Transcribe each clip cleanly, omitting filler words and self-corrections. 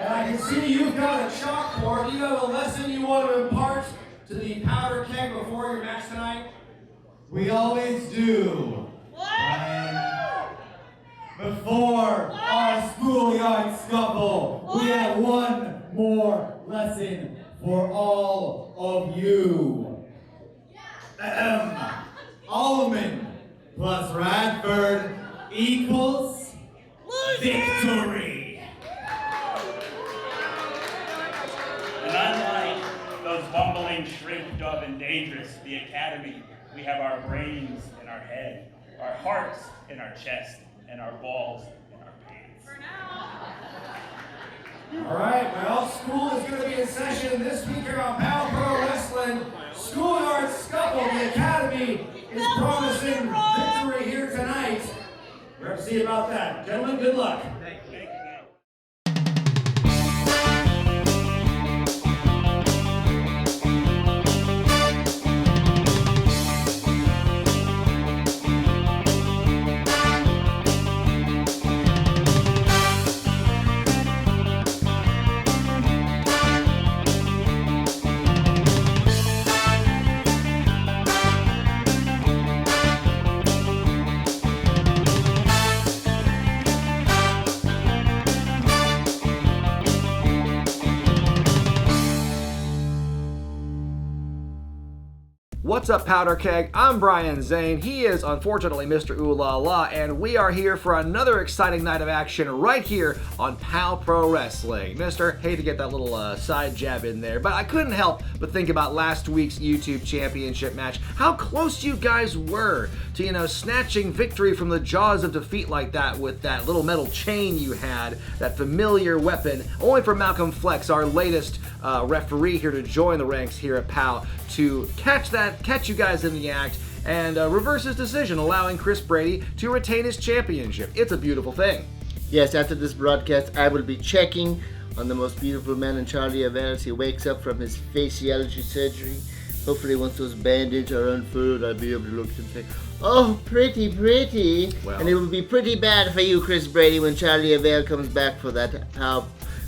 And I can see you've got a chalkboard. Do you have a lesson you want to impart to the powder keg before your match tonight? We always do. And before our schoolyard scuffle, we have one more lesson for all of you. Almond plus Radford equals victory. And unlike those bumbling shrimp, Duv Dangerous, the Academy, we have our brains in our head, our hearts in our chest, and our balls in our pants. For now. All right, well, school is going to be in session this week here on POW Pro Wrestling. Schoolyard Scuffle, the Academy, is promising victory here tonight. We're going to see about that. Gentlemen, good luck. What's up, Powder Keg? I'm Brian Zane. He is unfortunately Mr. Ooh La La, and we are here for another exciting night of action right here on POW Pro Wrestling. Mister, hate to get that little side jab in there, but I couldn't help but think about last week's YouTube Championship match. How close you guys were to, snatching victory from the jaws of defeat like that with that little metal chain you had, that familiar weapon, only for Malcolm Flex, our latest referee here to join the ranks here at POW, to catch you guys in the act and reverse his decision, allowing Chris Brady to retain his championship. It's a beautiful thing. Yes, after this broadcast, I will be checking on the most beautiful man in Charlie Evans as he wakes up from his faciology surgery. Hopefully once those bandages are unfurled, I'll be able to look and say, oh, pretty, pretty. Well, and it will be pretty bad for you, Chris Brady, when Charlie Evans comes back for that POW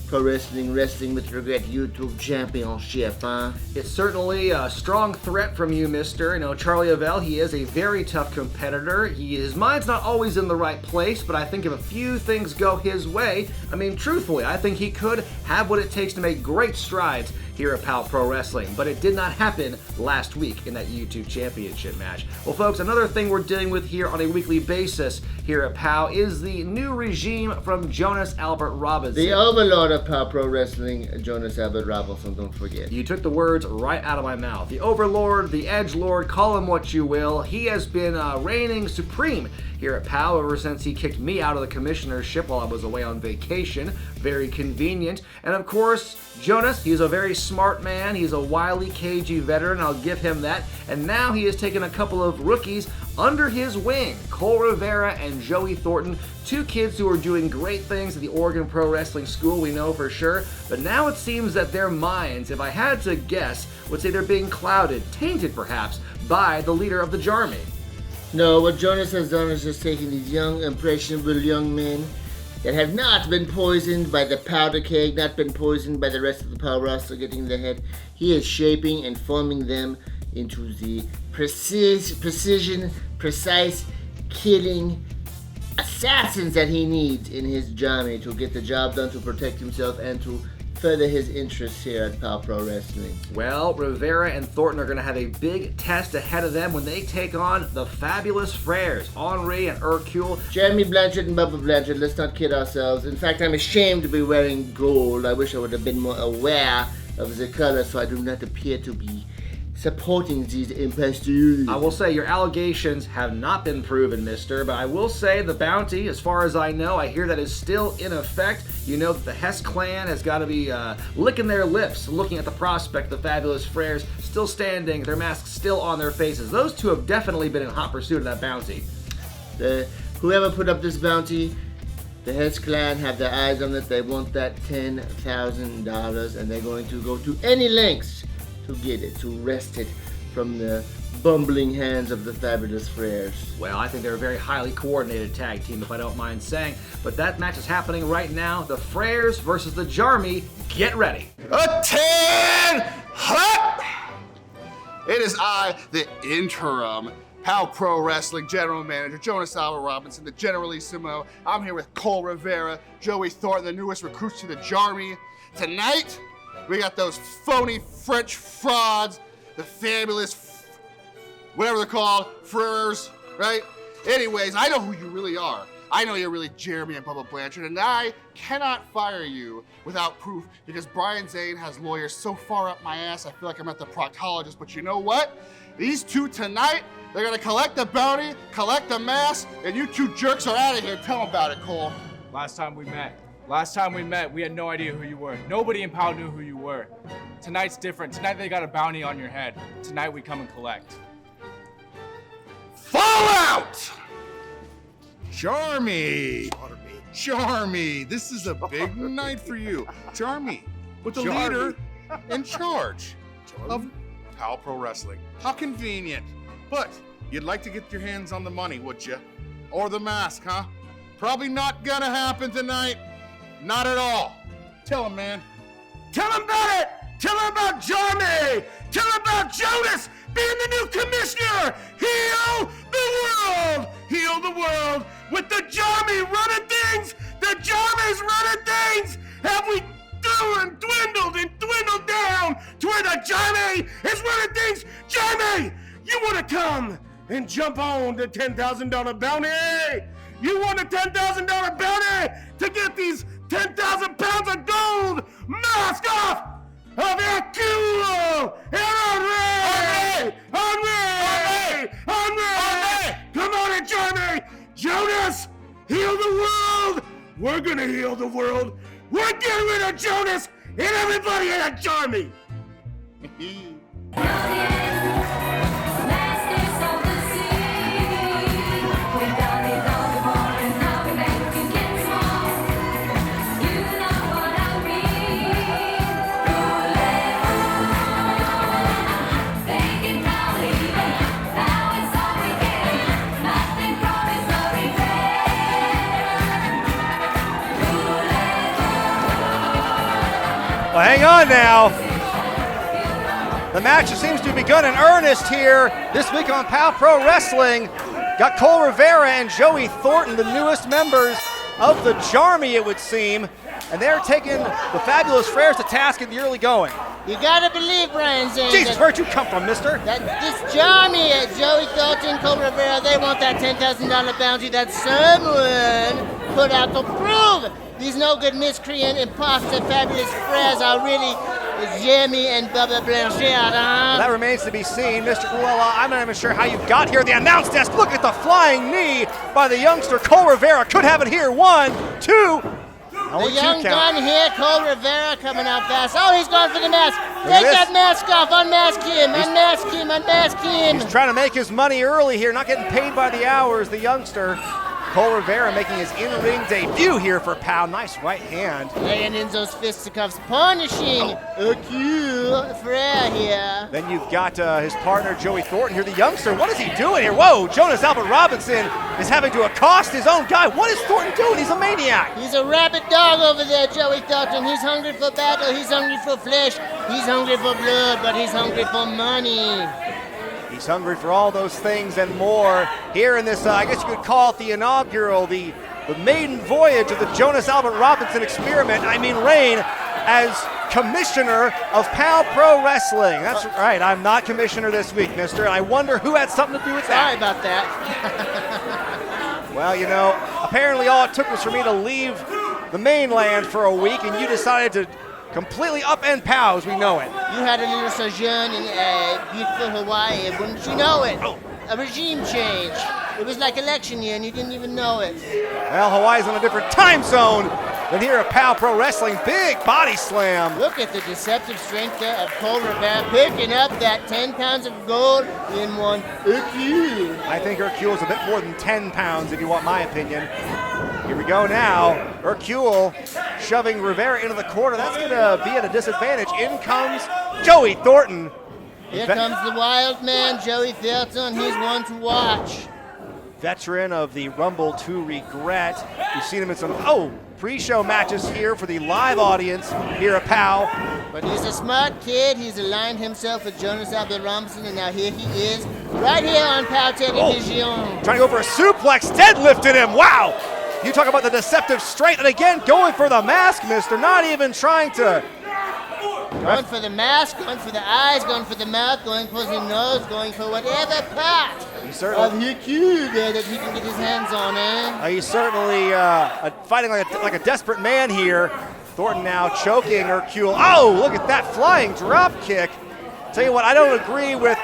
Pro Wrestling with Regret YouTube Championship, huh? It's certainly a strong threat from you, mister. Charlie Avell, he is a very tough competitor. His mind's not always in the right place, but I think if a few things go his way, truthfully, I think he could have what it takes to make great strides here at POW Pro Wrestling, but it did not happen last week in that YouTube Championship match. Well, folks, another thing we're dealing with here on a weekly basis here at POW is the new regime from Jonas Albert Robinson. The overlord of POW Pro Wrestling, Jonas Albert Robinson, don't forget. You took the words right out of my mouth. The overlord, the edgelord, call him what you will. He has been reigning supreme here at POW ever since he kicked me out of the commissionership while I was away on vacation. Very convenient. And of course, Jonas, he's a very smart man. He's a wily, cagey veteran. I'll give him that. And now he has taken a couple of rookies under his wing. Cole Rivera and Joey Thornton, two kids who are doing great things at the Oregon Pro Wrestling School, we know for sure. But now it seems that their minds, if I had to guess, would say they're being clouded, tainted perhaps, by the leader of the JARMy. No, what Jonas has done is just taking these young, impressionable young men that have not been poisoned by the powder keg, not been poisoned by the rest of the POW roster getting in the head. He is shaping and forming them into the precise killing assassins that he needs in his JARMy to get the job done, to protect himself, and to further his interests here at POW Pro Wrestling. Well, Rivera and Thornton are going to have a big test ahead of them when they take on the Fabulous Freres, Henri and Hercule. Jeremy Blanchard and Bubba Blanchard, let's not kid ourselves. In fact, I'm ashamed to be wearing gold. I wish I would have been more aware of the color so I do not appear to be supporting these imposters. I will say your allegations have not been proven, mister, but I will say the bounty, as far as I know, I hear that is still in effect. You know that the Hess Clan has got to be licking their lips looking at the prospect of the Fabulous Freres still standing, their masks still on their faces. Those two have definitely been in hot pursuit of that bounty. Whoever put up this bounty, the Hess Clan have their eyes on it. They want that $10,000 and they're going to go to any lengths to get it, to wrest it from the bumbling hands of the Fabulous Freres. Well, I think they're a very highly coordinated tag team, if I don't mind saying. But that match is happening right now. The Freres versus the JARMy. Get ready. A 10 hut! It is I, the interim POW Pro Wrestling General Manager, Jonas Albert Robinson, the Generalissimo. I'm here with Cole Rivera, Joey Thornton, the newest recruits to the JARMy. Tonight, we got those phony French frauds, the fabulous, whatever they're called, Freres, right? Anyways, I know who you really are. I know you're really JARMy and Bubba Blanchard, and I cannot fire you without proof because Brian Zane has lawyers so far up my ass, I feel like I'm at the proctologist. But you know what? These two tonight, they're gonna collect the bounty, collect the mask, and you two jerks are out of here. Tell them about it, Cole. Last time we met, we had no idea who you were. Nobody in POW knew who you were. Tonight's different. Tonight they got a bounty on your head. Tonight we come and collect. Fallout! JARMy, this is a big night for you. JARMy, with the leader in charge of POW Pro Wrestling. How convenient. But you'd like to get your hands on the money, would you? Or the mask, huh? Probably not gonna happen tonight. Not at all. Tell him, man. Tell him about it! Tell him about JARMy! Tell him about Jonas being the new commissioner! Heal the world! Heal the world with the JARMy running things! The JARMy's running things! Have we dwindled down to where the JARMy is running things? JARMy! You want to come and jump on the $10,000 bounty? You want a $10,000 bounty to get these 10,000 pounds of gold mask off of Hercule and Henri! Come on in, JARMy! Jonas, heal the world! We're gonna heal the world! We're getting rid of Jonas and everybody in the JARMy! Well, hang on now. The match seems to have begun in earnest here this week on POW Pro Wrestling. Got Cole Rivera and Joey Thornton, the newest members of the JARMy, it would seem. And they're taking the Fabulous Freres to task in the early going. You gotta believe, Brian Zane. Jesus, where'd you come from, mister? That this JARMy, Joey Thornton, Cole Rivera, they want that $10,000 bounty that someone put out to prove these no good miscreant imposter Fabulous Freres are really JARMy and Bubba Blanchard, huh? That remains to be seen. Mr. Uella, I'm not even sure how you got here. The announce desk, look at the flying knee by the youngster Cole Rivera. Could have it here. 1, 2. The young gun here, Cole Rivera, coming out fast. Oh, he's going for the mask. Take that mask off. Unmask him. Unmask him. Unmask him. He's trying to make his money early here, not getting paid by the hours. The youngster Cole Rivera making his in-ring debut here for POW. Nice right hand. Laying in those fisticuffs, punishing Hercule Frere here. Then you've got his partner Joey Thornton here, the youngster. What is he doing here? Whoa, Jonas Albert Robinson is having to accost his own guy. What is Thornton doing? He's a maniac. He's a rabid dog over there, Joey Thornton. He's hungry for battle. He's hungry for flesh. He's hungry for blood, but he's hungry for money. He's hungry for all those things and more here in this, I guess you could call it the inaugural, the maiden voyage of the Jonas Albert Robinson experiment, reign as commissioner of POW Pro Wrestling. That's right, I'm not commissioner this week, mister, and I wonder who had something to do with that. Sorry about that. Well, apparently all it took was for me to leave the mainland for a week, and you decided to completely upend POW as we know it. You had a little sojourn in beautiful Hawaii, wouldn't you know it? A regime change. It was like election year and you didn't even know it. Well, Hawaii's on a different time zone than here at POW Pro Wrestling. Big body slam. Look at the deceptive strength there of Cole Rivera picking up that 10 pounds of gold in one Hercule. I think Hercule's a bit more than 10 pounds if you want my opinion. Here we go now. Hercule shoving Rivera into the corner. That's going to be at a disadvantage. In comes Joey Thornton. Here comes the wild man, Joey Thornton. He's one to watch. Veteran of the Rumble to Regret. You've seen him in some, pre-show matches here for the live audience here at POW. But he's a smart kid. He's aligned himself with Jonas Albert, and now here he is, right here on POW Television. Trying to go for a suplex, deadlifted him, wow! You talk about the deceptive strength, and again, going for the mask, mister, not even trying to... Going for the mask, going for the eyes, going for the mouth, going for the nose, going for whatever part of Hercule there that he can get his hands on, He's certainly fighting like a desperate man here. Thornton now choking Hercule. Oh, look at that flying drop kick. Tell you what, I don't agree with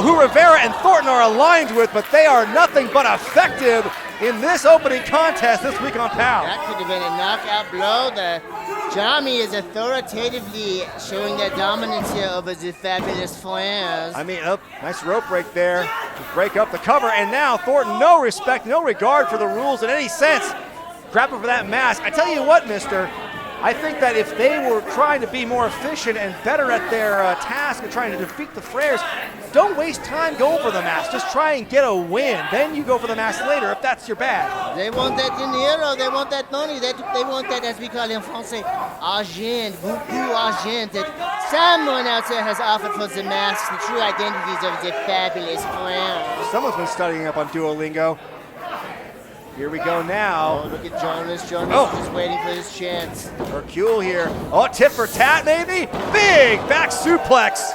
who Rivera and Thornton are aligned with, but they are nothing but effective in this opening contest this week on POW. That could have been a knockout blow. The JARMy is authoritatively showing their dominance here over the Fabulous Freres. I mean, nice rope break there to break up the cover, and now Thornton, no respect, no regard for the rules in any sense. Grabbing for that mask. I tell you what, mister, I think that if they were trying to be more efficient and better at their task of trying to defeat the Freres, don't waste time going for the mask. Just try and get a win. Then you go for the mask later if that's your bag. They want that dinero. They want that money. They want that, as we call it in Francais, argent, beaucoup argent, that someone out there has offered for the masks, the true identities of the Fabulous Freres. Someone's been studying up on Duolingo. Here we go now. Oh, look at Jonas. Jonas is just waiting for his chance. Hercule here. Oh, tit for tat, maybe? Big back suplex.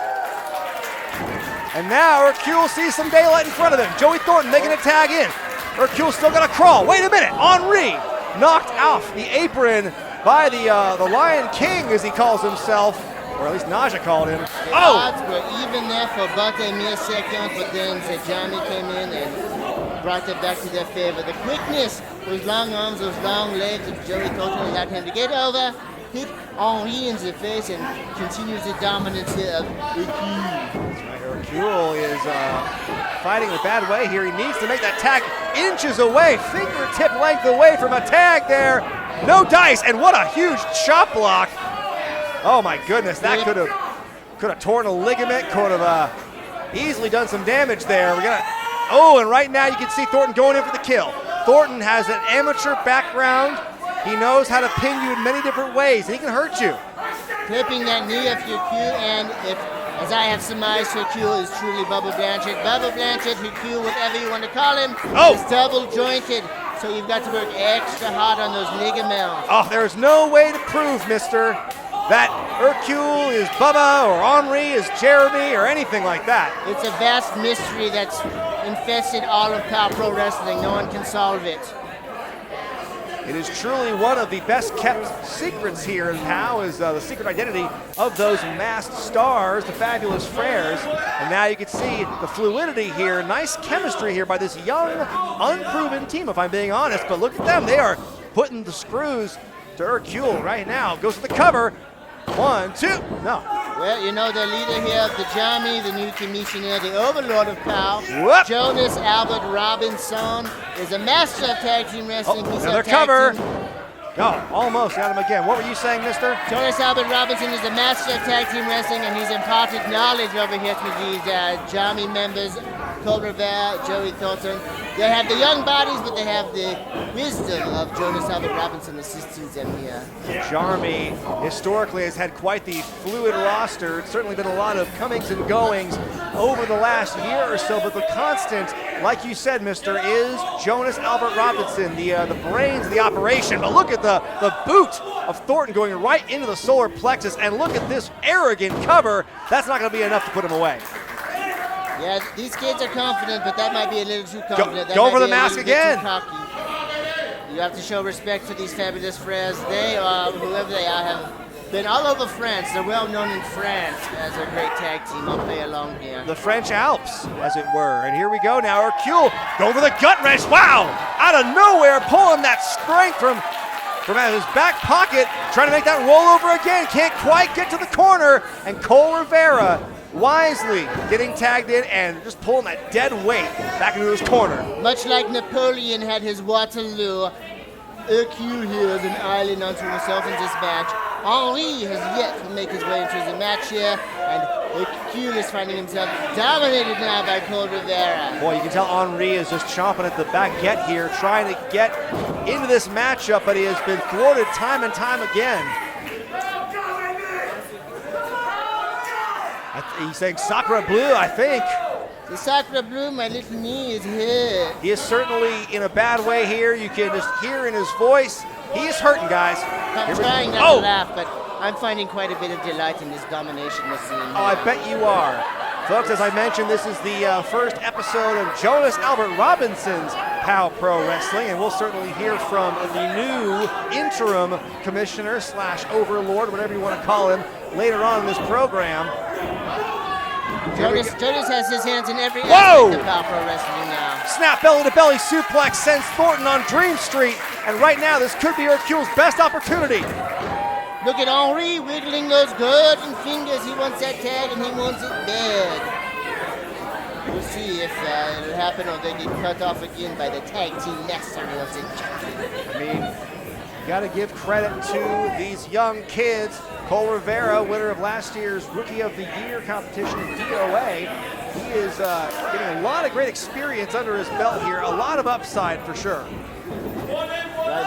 And now Hercule sees some daylight in front of him. Joey Thornton making a tag in. Hercule still got to crawl. Wait a minute. Henri knocked off the apron by the Lion King, as he calls himself. Or at least Naja called him. The odds were even there for but a mere second, but then the JARMy came in and brought it back to their favor. The quickness, those long arms, those long legs of Joey Thornton allowed him to get over, hit Henri in the face, and continues the dominance here of Hercule. Hercule is fighting a bad way here. He needs to make that tag inches away, fingertip length away from a tag there. No dice, and what a huge chop block. Oh my goodness, that could have torn a ligament, could have easily done some damage there. And right now you can see Thornton going in for the kill. Thornton has an amateur background. He knows how to pin you in many different ways, and he can hurt you. Clipping that knee of Hercule, and as I have surmised, Hercule is truly Bubble Blanchard. Bubble Blanchard, Hercule, whatever you want to call him, is double jointed. So you've got to work extra hard on those ligaments. Oh, there's no way to prove, mister, that Hercule is Bubba or Henri is JARMy or anything like that. It's a vast mystery that's infested all of POW Pro Wrestling. No one can solve it. It is truly one of the best kept secrets here in POW, is the secret identity of those masked stars, the Fabulous Freres. And now you can see the fluidity here, nice chemistry here by this young, unproven team, if I'm being honest. But look at them, they are putting the screws to Hercule right now. Goes to the cover. 1, 2, no. Well, you know, the leader here of the JARMy, the new commissioner, the overlord of POW, Jonas Albert Robinson, is a master of tag team wrestling. He's another cover. Oh, almost got him again. What were you saying, mister? Jonas Albert Robinson is a master of tag team wrestling, and he's imparted knowledge over here to these JARMy members, Cole Rivera, Joey Thornton. They have the young bodies, but they have the wisdom of Jonas Albert Robinson assisting them here. JARMy historically has had quite the fluid roster. It's certainly been a lot of comings and goings over the last year or so, but the constant, like you said, mister, is Jonas Albert Robinson, the brains of the operation. But look at the boot of Thornton going right into the solar plexus, and look at this arrogant cover. That's not going to be enough to put him away. Yeah, these kids are confident, but that might be a little too confident. Go for the mask again. You have to show respect for these Fabulous Freres. They are, whoever they are, have been all over France. They're well known in France as a great tag team. I'll play along here. The French Alps, as it were. And here we go now. Hercule going for the gut wrench. Wow! Out of nowhere, pulling that strength from out of his back pocket, trying to make that roll over again. Can't quite get to the corner. And Cole Rivera wisely getting tagged in and just pulling that dead weight back into his corner. Much like Napoleon had his Waterloo, Hercule here is an island unto himself in this match. Henri has yet to make his way into the match here, and Hercule is finding himself dominated now by Cole Rivera. Boy, you can tell Henri is just chomping at the baguette here, trying to get into this matchup, but he has been thwarted time and time again. He's saying Sacre Bleu, I think. The Sacre Bleu, my little knee is hurt. He is certainly in a bad way here. You can just hear in his voice. He is hurting, guys. I'm trying not to laugh, but I'm finding quite a bit of delight in this domination machine. Oh, I bet you are. Folks, as I mentioned, this is the first episode of Jonas Albert Robinson's POW Pro Wrestling, and we'll certainly hear from the new interim commissioner / overlord, whatever you want to call him, later on in this program. Jonas has his hands in every aspect of POW Pro Wrestling now. Snap belly-to-belly suplex sends Thornton on Dream Street, and right now this could be Hercule's best opportunity. Look at Henri wiggling those golden fingers. He wants that tag and he wants it bad. We'll see if it'll happen or they get cut off again by the tag team master once again. I mean, you got to give credit to these young kids. Cole Rivera, winner of last year's Rookie of the Year competition in DOA. He is getting a lot of great experience under his belt here. A lot of upside for sure.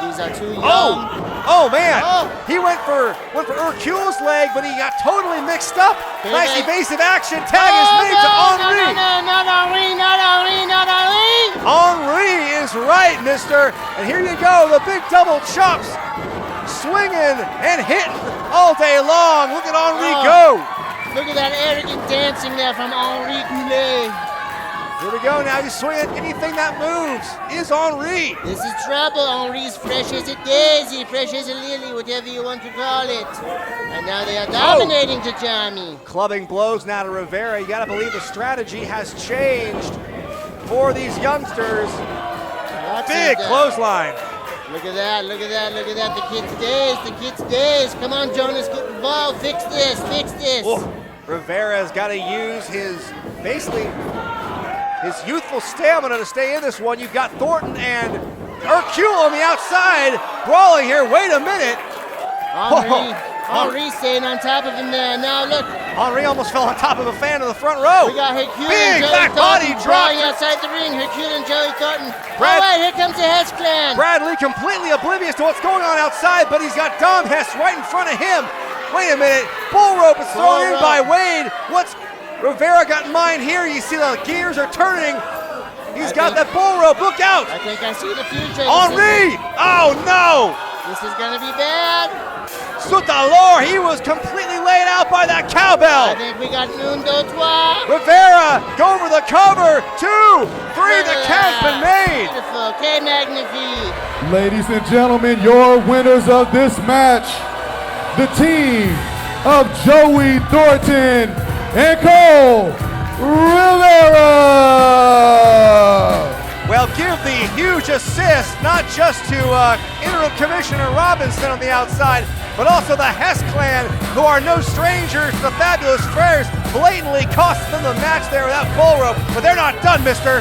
These are too young. Oh man! Oh. He went for Hercule's leg, but he got totally mixed up. Nice evasive action. Tag is made to Henri. No, not Henri, not Henri, not Henri. Henri is right, mister. And here you go, the big double chops. Swinging and hitting all day long. Look at Henri go. Look at that arrogant dancing there from Henri Goulet. Here we go now, he's swinging anything that moves. Is Henri. This is trouble. Henri's fresh as a daisy, fresh as a lily, whatever you want to call it. And now they are dominating to JARMy. Clubbing blows now to Rivera. You gotta believe the strategy has changed for these youngsters. Big clothesline. Look at that, look at that, look at that. The kid's dazed, the kid's dazed. Come on, Jonas, get involved. Fix this, fix this. Oh, Rivera's got to use his youthful stamina to stay in this one. You've got Thornton and Hercule on the outside, brawling here. Wait a minute. Henri staying on top of him there. Now look. Henri almost fell on top of a fan in the front row. We got Hercule Big and Joey back body Thornton drop. drawing outside the ring. Hercule and Joey Thornton. All right, here comes the Hess Clan. Bradley completely oblivious to what's going on outside, but he's got Dom Hess right in front of him. Wait a minute. Bull rope is thrown in by Wade. What's Rivera got in mind here? You see the gears are turning. He's got that bull rope. Look out. I think I see the future. Henri. Oh, no. This is going to be bad. Soutalor, he was completely laid out by that cowbell. I think we got un, deux, trois. Rivera, go for the cover. 2, 3, the count's been made. Beautiful, que magnifique. Ladies and gentlemen, your winners of this match, the team of Joey Thornton and Cole Rivera. Well, give the huge assist, not just to Interim Commissioner Robinson on the outside, but also the Hess Clan, who are no strangers to the Fabulous Freres, blatantly cost them the match there with that bull rope, but they're not done, mister.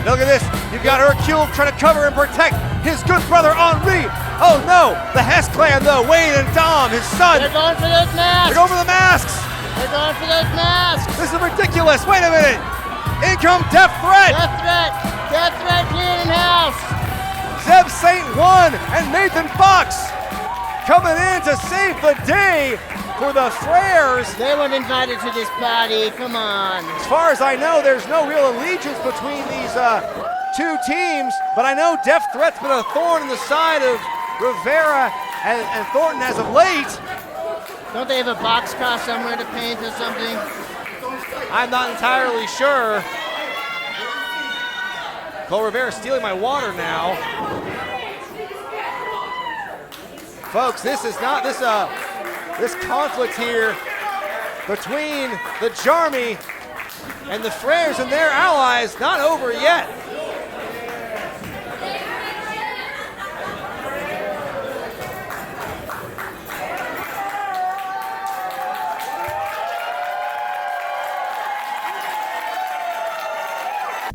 Look at this, you've got Hercule trying to cover and protect his good brother Henri. Oh no, the Hess Clan though, Wayne and Dom, his son. They're going for those masks. They're going for the masks. They're going for those masks. This is ridiculous, wait a minute. In come Death Threat. Death Threat. Death Threat clearing house. Zeb St. Juan and Nathan Fox coming in to save the day for the Freres. They weren't invited to this party, come on. As far as I know, there's no real allegiance between these two teams, but I know Death Threat's been a thorn in the side of Rivera and Thornton as of late. Don't they have a boxcar somewhere to paint or something? I'm not entirely sure. Cole Rivera stealing my water now. Folks, this is not this conflict here between the JARMy and the Freres and their allies not over yet.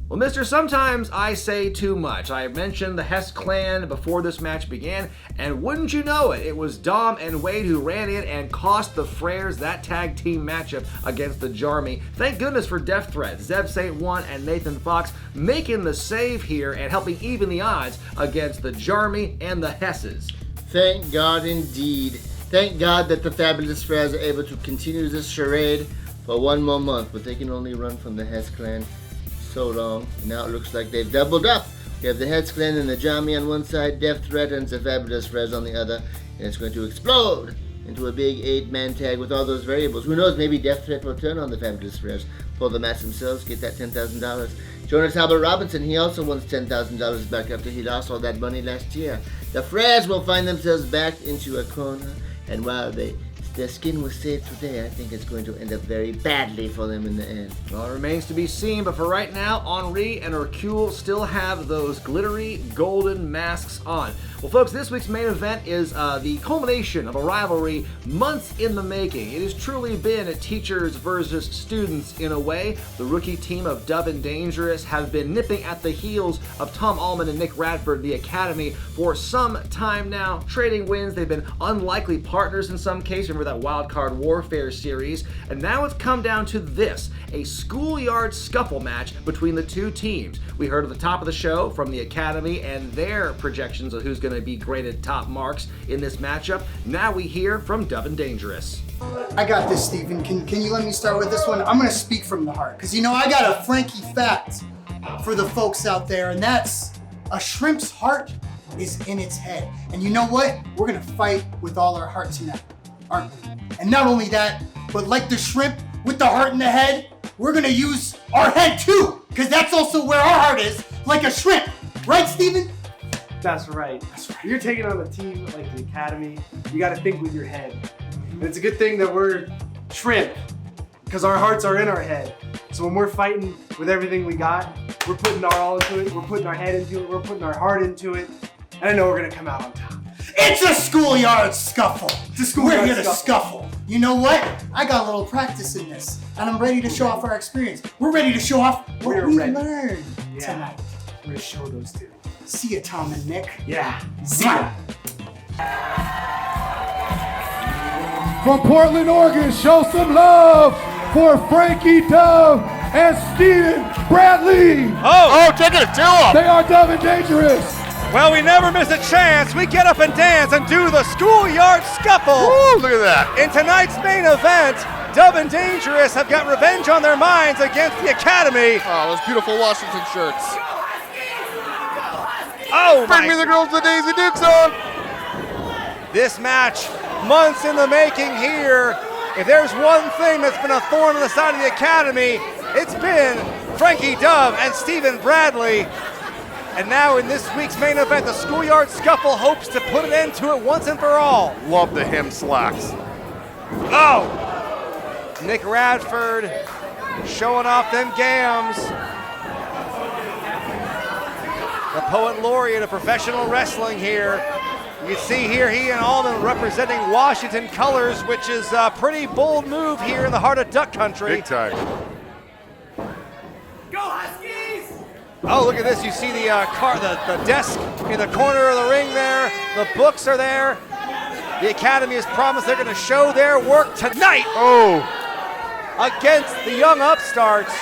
Well, mister, sometimes I say too much. I mentioned the Hess Clan before this match began, and wouldn't you know it, it was Dom and Wade who ran in and cost the Freres that tag team matchup against the JARMy. Thank goodness for Death Threat, Zeb St. One and Nathan Fox making the save here and helping even the odds against the JARMy and the Hesses. Thank God indeed. Thank God that the Fabulous Freres are able to continue this charade for one more month, but they can only run from the Hess Clan so long. Now it looks like they've doubled up. We have the Hess Clan and the JARMy on one side, Death Threat and the Fabulous Freres on the other, and it's going to explode into a big 8-man tag with all those variables. Who knows, maybe Death Threat will turn on the Fabulous Freres, pull the match themselves, get that $10,000. Jonas Albert Robinson, he also wants $10,000 back after he lost all that money last year. The Freres will find themselves back into a corner, and while their skin was saved today, I think it's going to end up very badly for them in the end. Well, it remains to be seen, but for right now, Henri and Hercule still have those glittery golden masks on. Well, folks, this week's main event is the culmination of a rivalry months in the making. It has truly been teachers versus students in a way. The rookie team of Duv Dangerous have been nipping at the heels of Tom Allman and Nick Radford, the Academy, for some time now, trading wins. They've been unlikely partners in some cases. Remember that Wild Card Warfare series. And now it's come down to this, a Schoolyard Scuffle match between the two teams. We heard at the top of the show from the Academy and their projections of who's going to be graded top marks in this matchup. Now we hear from Duv Dangerous. I got this, Steven. Can you let me start with this one? I'm going to speak from the heart. Because, you know, I got a Franky fact for the folks out there, and that's a shrimp's heart is in its head. And you know what? We're going to fight with all our hearts tonight, aren't we? And not only that, but like the shrimp with the heart in the head, we're going to use our head too. Because that's also where our heart is, like a shrimp. Right, Steven? That's right. You're taking on a team like the Academy. You got to think with your head. And it's a good thing that we're shrimp, because our hearts are in our head. So when we're fighting with everything we got, we're putting our all into it, we're putting our head into it, we're putting our heart into it, and I know we're going to come out on top. It's a Schoolyard Scuffle. Schoolyard We're here to scuffle. You know what? I got a little practice in this, and I'm ready to show off our experience. We're ready to show off what we learned tonight. We're going to show those two. See ya, Tom and Nick. Yeah. See ya. From Portland, Oregon, show some love for Franky Duv and Steven Bradley. Oh, taking it to him. They are Duv Dangerous. Well, we never miss a chance. We get up and dance and do the Schoolyard Scuffle. Woo, look at that. In tonight's main event, Duv Dangerous have got revenge on their minds against the Academy. Oh, those beautiful Washington shirts. Oh, bring me the girls with the Daisy Dukes on. This match, months in the making here. If there's one thing that's been a thorn in the side of the Academy, it's been Franky Duv and Steven Bradley. And now in this week's main event, the Schoolyard Scuffle hopes to put an end to it once and for all. Love the hem slacks. Oh! Nick Radford showing off them gams. The poet laureate of professional wrestling here. You can see here he and Allman representing Washington colors, which is a pretty bold move here in the heart of Duck Country. Big time. Go Huskies! Oh, look at this. You see the the desk in the corner of the ring there. The books are there. The Academy has promised they're going to show their work tonight. Oh! Against the young upstarts.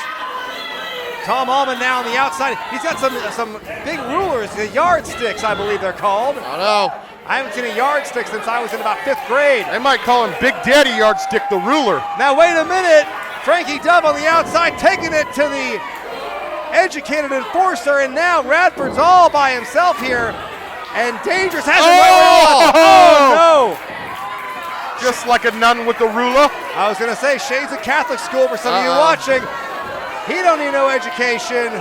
Tom Allman now on the outside. He's got some big rulers, the yardsticks, I believe they're called. I know. I haven't seen a yardstick since I was in about 5th grade. They might call him Big Daddy Yardstick, the ruler. Now wait a minute. Franky Duv on the outside taking it to the educated enforcer, and now Radford's all by himself here. And Dangerous has him right where he wants. Oh no! Just like a nun with the ruler. I was gonna say shades of Catholic school for some of you watching. He don't need no education.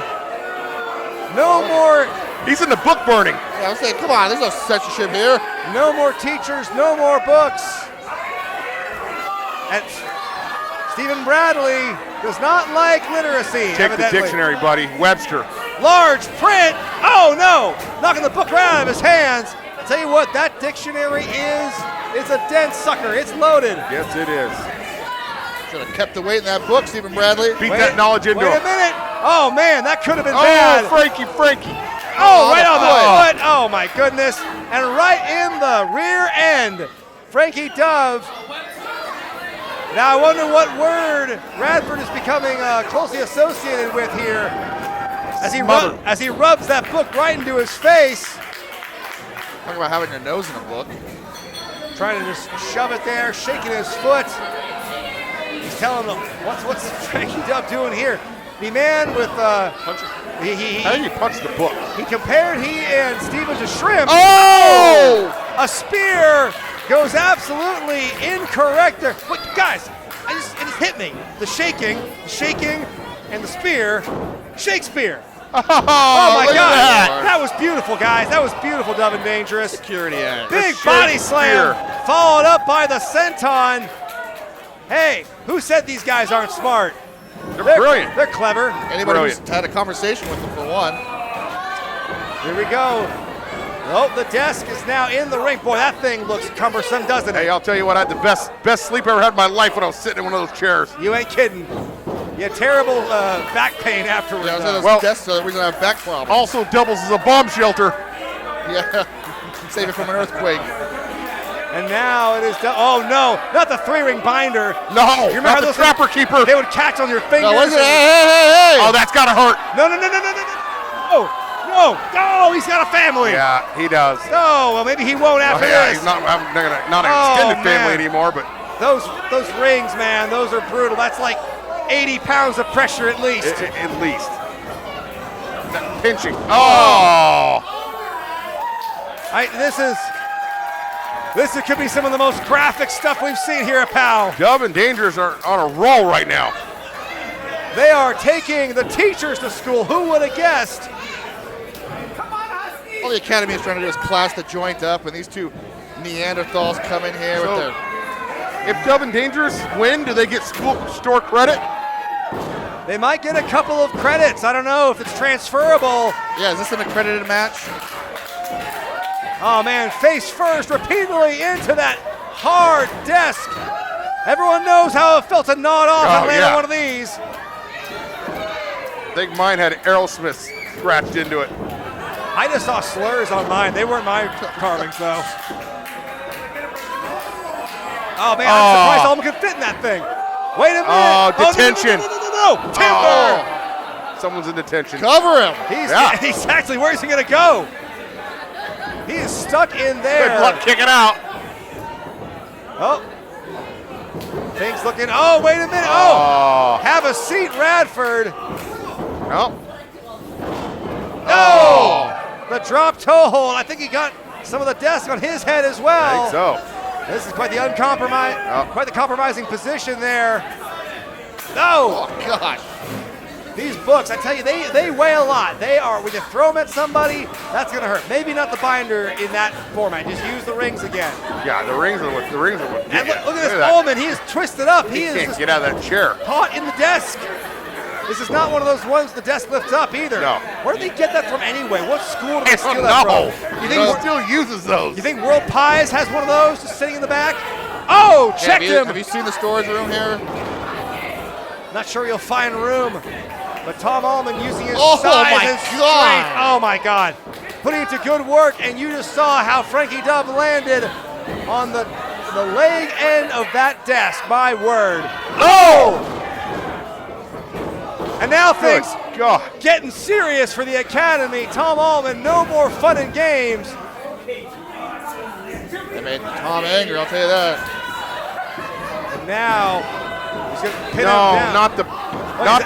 No more. He's in the book burning. Yeah, I'm saying, come on, there's no censorship here. No more teachers, no more books. And Steven Bradley does not like literacy. Take the dictionary, buddy. Webster. Large print. Oh no! Knocking the book right out of his hands. I'll tell you what, that dictionary is a dense sucker. It's loaded. Yes, it is. Should have kept the weight in that book, Stephen Bradley. Beat that knowledge into Wait him. a minute. Oh, man, that could have been Oh, bad. Frankie. Oh, right on the foot. Oh, my goodness. And right in the rear end. Franky Duv. Now, I wonder what word Radford is becoming closely associated with here as he rubs that book right into his face. Talk about having your nose in a book. Trying to just shove it there, shaking his foot. He's telling him, what's Franky Duv doing here? The man with How do you punch the book? he compared he and Steven to shrimp. Oh! A spear goes absolutely incorrect there. But guys, it just hit me. The shaking, and the spear. Shakespeare. Oh, Oh my look at God. that. That was beautiful, guys. That was beautiful, Duv and Dangerous. Security end. Big The body slam, Shakespeare. followed up by the senton. Hey, who said these guys aren't smart? They're brilliant. They're clever. Anybody who's Brilliant. had a conversation with them for one. Here we go. Oh, the desk is now in the ring. Boy, that thing looks cumbersome, doesn't it? Hey, I'll tell you what, I had the best sleep I ever had in my life when I was sitting in one of those chairs. You ain't kidding. You had terrible back pain afterwards. Yeah, I was at those Well- desks, so the reason I have back problems. Also doubles as a bomb shelter. Yeah, save it from an earthquake. And now it is done. Oh no, not the 3-ring binder. No, You remember not the those trapper keeper. They would catch on your fingers. No, what is it? and- Hey! Oh, that's gotta hurt. No. Oh, he's got a family. Yeah, he does. Oh, well, maybe he won't after Oh, yeah, this. he's not an Oh, extended family man. anymore, but Those rings, man, those are brutal. That's like 80 pounds of pressure at least. at least. That pinching. Oh! This could be some of the most graphic stuff we've seen here at POW. Duv and Dangerous are on a roll right now. They are taking the teachers to school. Who would have guessed? All the Academy is trying to do is class the joint up, and these two Neanderthals come in here with their... If Duv and Dangerous win, do they get school store credit? They might get a couple of credits. I don't know if it's transferable. Yeah, is this an accredited match? Oh man, face first repeatedly into that hard desk. Everyone knows how it felt to nod off and land on one of these. I think mine had Aerosmith scratched into it. I just saw slurs on mine. They weren't my carvings though. Oh man, I'm surprised all of them could fit in that thing. Wait a minute. Oh, detention. No. Timber. Someone's in detention. Cover him. He's actually, where's he gonna go? He is stuck in there. Good luck kicking out. Oh. Things looking, oh, wait a minute. Oh. Have a seat, Radford. Oh. No. The drop toe hold. I think he got some of the desk on his head as well. I think so. This is quite the quite the compromising position there. No. Oh, gosh. These books, I tell you, they weigh a lot. They are, when you throw them at somebody, that's gonna hurt. Maybe not the binder in that format. Just use the rings again. Yeah, the rings are what. And look at this that. Ullman, he is twisted up. He He is can't just get out of that chair. caught in the desk. This is not one of those ones the desk lifts up either. No. Where did they get that from anyway? What school did I they steal don't that know. from? You think he still uses those? You think World Pies has one of those just sitting in the back? Oh, checked him. Have you seen the storage room here? Not sure you'll find room, but Tom Allman using his Oh, size my and God. strength. Oh my God. Putting it to good work, and you just saw how Franky Duv landed on the leg end of that desk. My word. Oh! And now things getting serious for the Academy. Tom Allman, no more fun and games. They made Tom angry, I'll tell you that. And now he's going to pin him down. not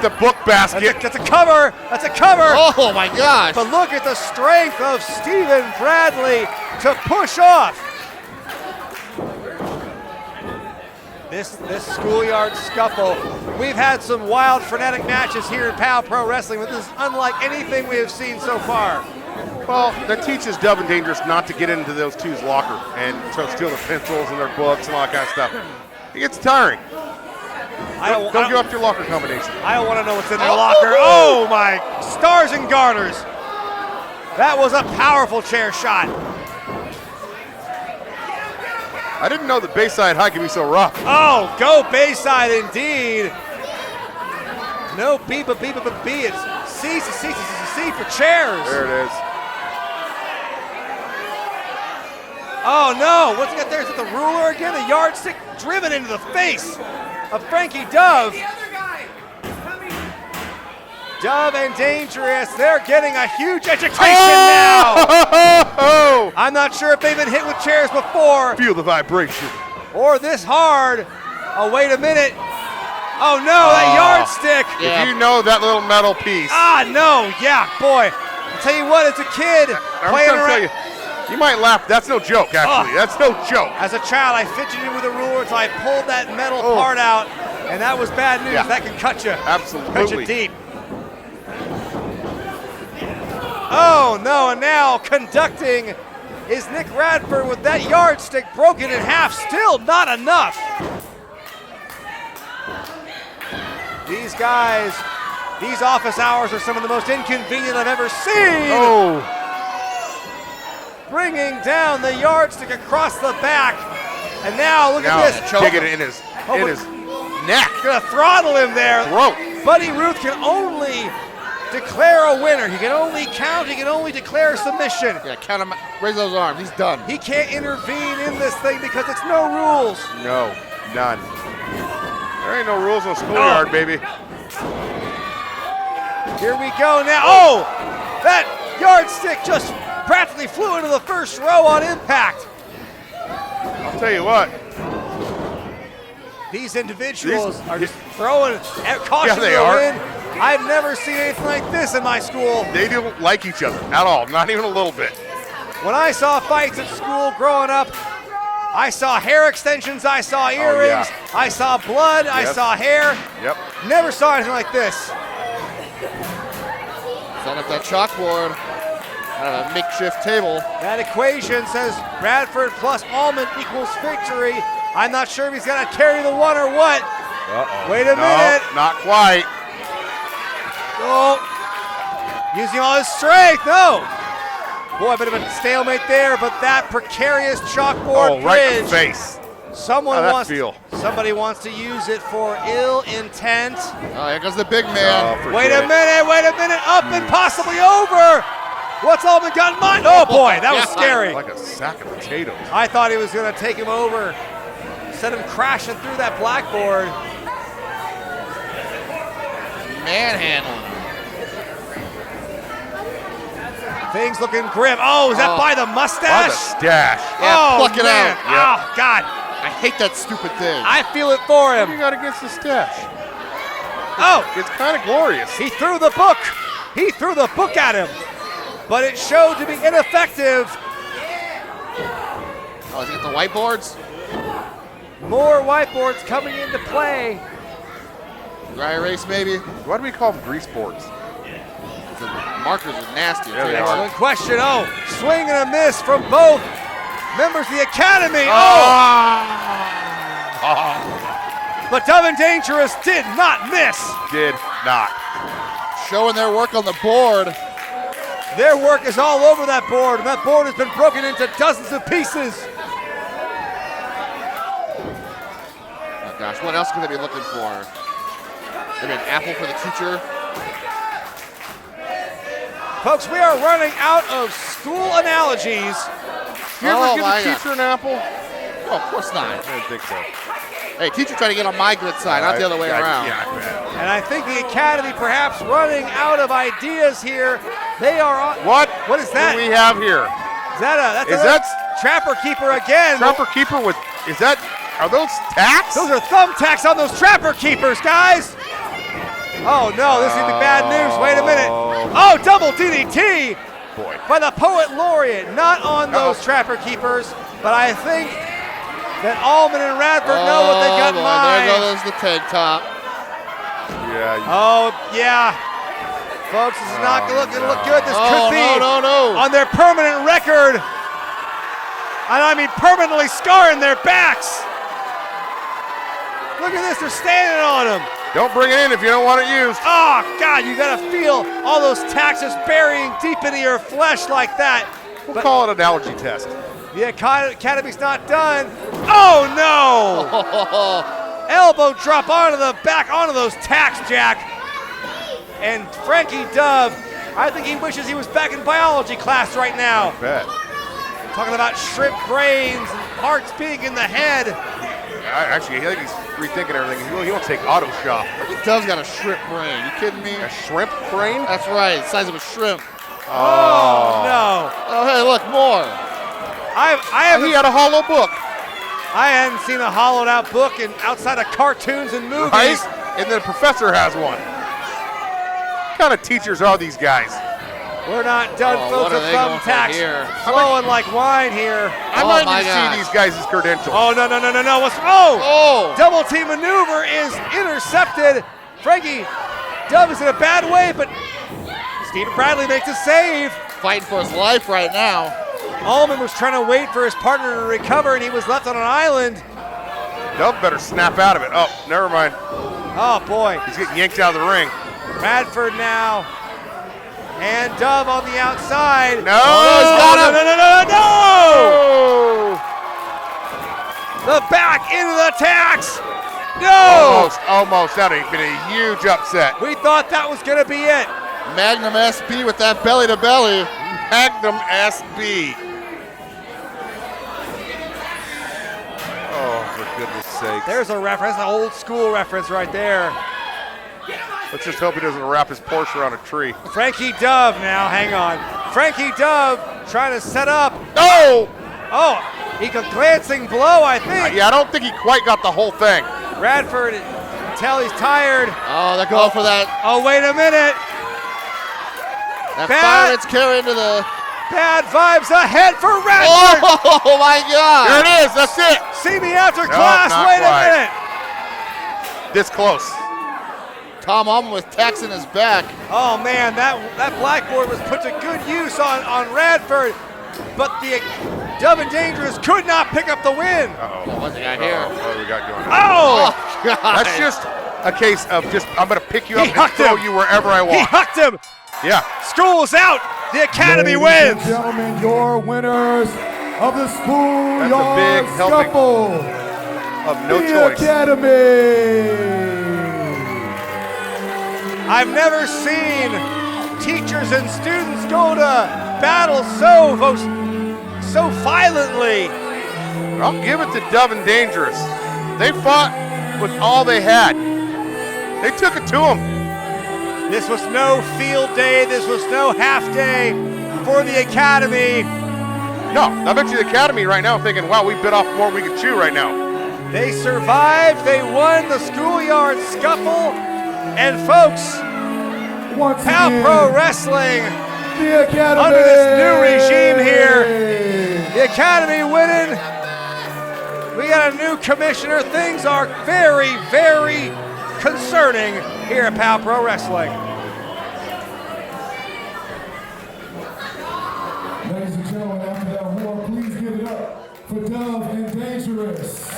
the book basket. That's a cover. That's a cover. Oh my gosh. But look at the strength of Stephen Bradley to push off. This Schoolyard Scuffle. We've had some wild, frenetic matches here in POW Pro Wrestling, but this is unlike anything we have seen so far. Well, that teaches Duv and Dangerous not to get into those two's locker and start stealing their pencils and their books and all that kind of stuff. It gets tiring. Don't give up your locker combination. I don't want to know what's in their locker. Oh my stars and garters. That was a powerful chair shot. I didn't know that Bayside High could be so rough. Oh, go Bayside indeed. No B, but B, but B. It's C for chairs. There it is. Oh no, what's he got there? Is it the ruler again? A yardstick driven into the face of Franky Duv. Duv and Dangerous, they're getting a huge education now. I'm not sure if they've been hit with chairs before. Feel the vibration. Or this hard. Oh, wait a minute. Oh no, that yardstick. If you know that little metal piece. Ah, no, yeah, boy. I'll tell you what, as a kid, playing around. You might laugh. That's no joke, actually. That's no joke. As a child, I fidgeted with a ruler until I pulled that metal part out, and that was bad news. Yeah. That can cut you. Absolutely. Cut you deep. Oh no, and now conducting is Nick Radford with that yardstick broken in half. Still not enough. These guys, these office hours are some of the most inconvenient I've ever seen. Oh. Bringing down the yardstick across the back. And now look at this. Take it in his neck. Gonna throttle him there. Throat. Buddy Ruth can only declare a winner. He can only count, he can only declare submission. Yeah, count him, raise those arms, he's done. He can't intervene in this thing because it's no rules. No, none. There ain't no rules on Schoolyard, baby. Here we go now. Oh, that yardstick just practically flew into the first row on impact. I'll tell you what. These individuals are just throwing caution to they the are. wind. I've never seen anything like this in my school. They don't like each other at all, not even a little bit. When I saw fights at school growing up, I saw hair extensions, I saw earrings, I saw blood, I saw hair. Yep. Never saw anything like this. Set up that chalkboard. Kind of a makeshift table. That equation says Bradford plus Almond equals victory. I'm not sure if he's gonna carry the one or what. Wait a minute. Not quite. Oh, using all his strength, no. Boy, a bit of a stalemate there, but that precarious chalkboard right in bridge. the face. Somebody wants to use it for ill intent. Oh, here goes the big man. Wait a minute, up and possibly over. What's Almond got in mind? Oh boy, that was scary. Like a sack of potatoes. I thought he was gonna take him over, send him crashing through that blackboard. Manhandling. Things looking grim. Oh, is that by the mustache? By the stash. Yeah, pluck it out. Oh, God. I hate that stupid thing. I feel it for him. What do you got against the stash? Oh. It's kind of glorious. He threw the book. He threw the book at him. But it showed to be ineffective. Oh, is it the whiteboards? More whiteboards coming into play. Dry erase, maybe? Why do we call them grease boards? The markers are nasty. Yeah, they Excellent are. question. Oh, swing and a miss from both members of the Academy. But Duv and Dangerous did not miss. Did not. Showing their work on the board. Their work is all over that board, and that board has been broken into dozens of pieces. Oh gosh, what else could they be looking for? Maybe an apple for the teacher? Folks, we are running out of school analogies. You ever give a teacher an apple? Oh, of course not. I didn't think so. Hey, teacher trying to get on my good side, not the other way around. Yeah, I bet. And I think the Academy perhaps running out of ideas here. They are on. What? What is that? What do we have here? Is that Trapper Keeper again? Trapper Keeper with, are those tacks? Those are thumbtacks on those Trapper Keepers, guys. Oh no, this is gonna be bad news. Wait a minute. Oh, double DDT Boy. by the Poet Laureate. Not on those Trapper Keepers, but I think that Almond and Radford know what they got in mind. There goes the tank top. Yeah. Oh, yeah. Folks, this is not gonna look good. This could be no. on their permanent record. And I mean permanently scarring their backs. Look at this, they're standing on them. Don't bring it in if you don't want it used. Oh, God, you gotta feel all those taxes burying deep into your flesh like that. We'll call it an allergy test. The Academy's not done. Oh no! Elbow drop onto the back, onto those tacks, Jack. And Franky Duv, I think he wishes he was back in biology class right now. I bet. Talking about shrimp brains and hearts being in the head. Actually, I think he's rethinking everything. He wants to take auto shop. Duv's got a shrimp brain. You kidding me? A shrimp brain? That's right, the size of a shrimp. Oh no! Oh, hey, look, more. He had a hollow book. I hadn't seen a hollowed out book outside of cartoons and movies. Right? And then the professor has one. What kind of teachers are these guys? We're not done, folks, with thumbtacks flowing like wine here. I might need to see these guys' credentials. Oh, no. Double team maneuver is intercepted. Franky Duv is in a bad way, but Stephen Bradley makes a save. Fighting for his life right now. Allman was trying to wait for his partner to recover, and he was left on an island. Duv better snap out of it. Oh, never mind. Oh, boy. He's getting yanked out of the ring. Bradford now. And Duv on the outside. No! No! The back into the tacks. No! Almost. That would have been a huge upset. We thought that was going to be it. Magnum SB with that belly to belly. Magnum SB. Oh, for goodness sake. There's a reference, an old school reference right there. Let's just hope he doesn't wrap his Porsche around a tree. Franky Duv now, hang on. Franky Duv trying to set up. No! Oh, he got glancing blow, I think. Yeah, I don't think he quite got the whole thing. Bradford, tell he's tired. Oh, they're going for that. Oh, wait a minute. That Pirates carry into the... Bad vibes ahead for Radford. Oh, my God. Here it is. That's it. See me after class. Wait a minute. This close. Tom Allman with tacks in his back. Oh, man, that blackboard was put to good use on Radford, but the Duv Dangerous could not pick up the win. Uh-oh. What's he got here? What do we got going on? Oh! God. That's just a case of I'm going to pick you up He and hucked throw him. you wherever I want. He hucked him. Yeah. School's out. The Academy Ladies wins. and gentlemen, your winners of the Schoolyard big helping Scuffle of no the choice. Academy. I've never seen teachers and students go to battle so violently. I'll give it to Duv Dangerous. They fought with all they had. They took it to them. This was no field day. This was no half day for the Academy. No, I bet you the Academy right now thinking, wow, we bit off more than we could chew right now. They survived. They won the Schoolyard Scuffle. And folks, Once POW again, Pro Wrestling, the Academy. under this new regime here, the Academy winning. We got a new commissioner. Things are very, very concerning here at POW Pro Wrestling. Ladies and gentlemen, after that war, please give it up for Duv Dangerous.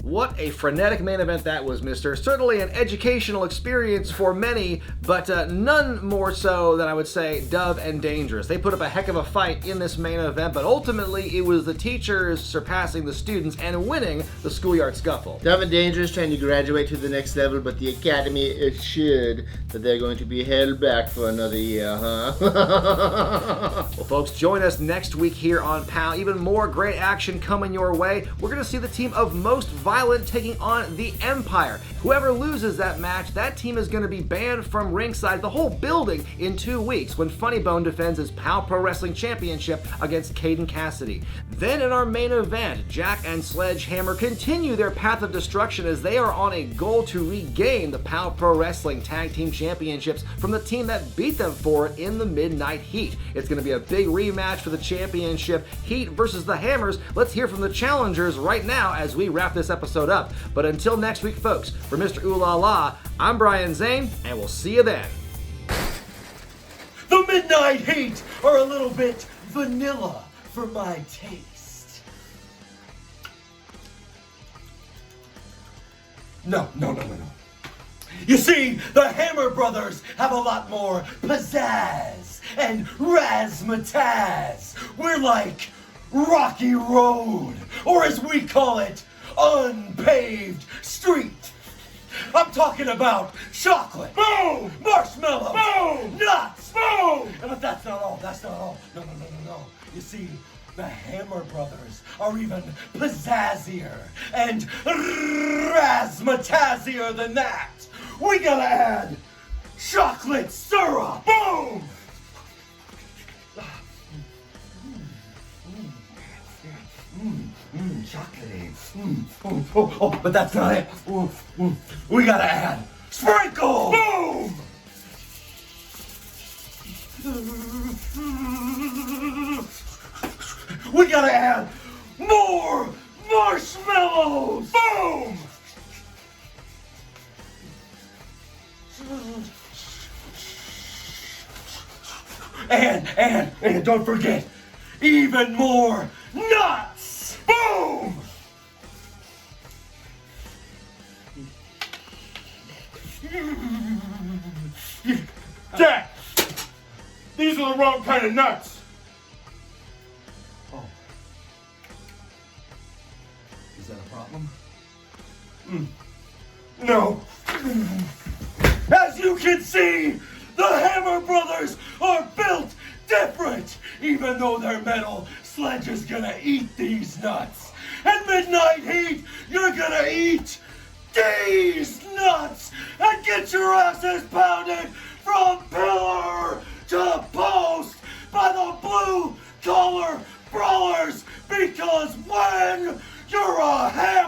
What a frenetic main event that was, mister. Certainly an educational experience for many, but none more so than I would say Duv and Dangerous. They put up a heck of a fight in this main event, but ultimately it was the teachers surpassing the students and winning the Schoolyard Scuffle. Duv Dangerous trying to graduate to the next level, but the Academy assured that they're going to be held back for another year, huh? Well, folks, join us next week here on POW. Even more great action coming your way. We're going to see the team of Most Violent taking on the Empire. Whoever loses that match, that team is going to be banned from ringside, the whole building, in 2 weeks when Funny Bone defends his POW Pro Wrestling Championship against Caden Cassidy. Then in our main event, Jack and Sledgehammer continue their path of destruction as they are on a goal to regain the POW Pro Wrestling Tag Team Championships from the team that beat them for it in the Midnight Heat. It's going to be a big rematch for the championship, Heat versus the Hammers. Let's hear from the challengers right now as we wrap this episode up. But until next week, folks, for Mr. Ooh La La, I'm Brian Zane, and we'll see you then. The Midnight Heat are a little bit vanilla for my taste. No. You see, the Hammer Brothers have a lot more pizzazz and razzmatazz. We're like Rocky Road, or as we call it, unpaved street. I'm talking about chocolate, boom, marshmallows, boom, nuts, boom. But that's not all. That's not all. No. You see, the Hammer Brothers are even pizzazzier and razzmatazier than that. We gotta add chocolate syrup, boom. Chocolatey. Oh, but that's not it. We gotta add sprinkles. Boom! We gotta add more marshmallows. Boom! And don't forget, even more nuts. Boom! Jack! These are the wrong kind of nuts! Oh. Is that a problem? No. As you can see, the Hammer Brothers are built different, even though their metal sledge is gonna eat these nuts. At midnight heat, you're gonna eat these nuts and get your asses pounded from pillar to post by the blue collar brawlers, because when you're a Hammer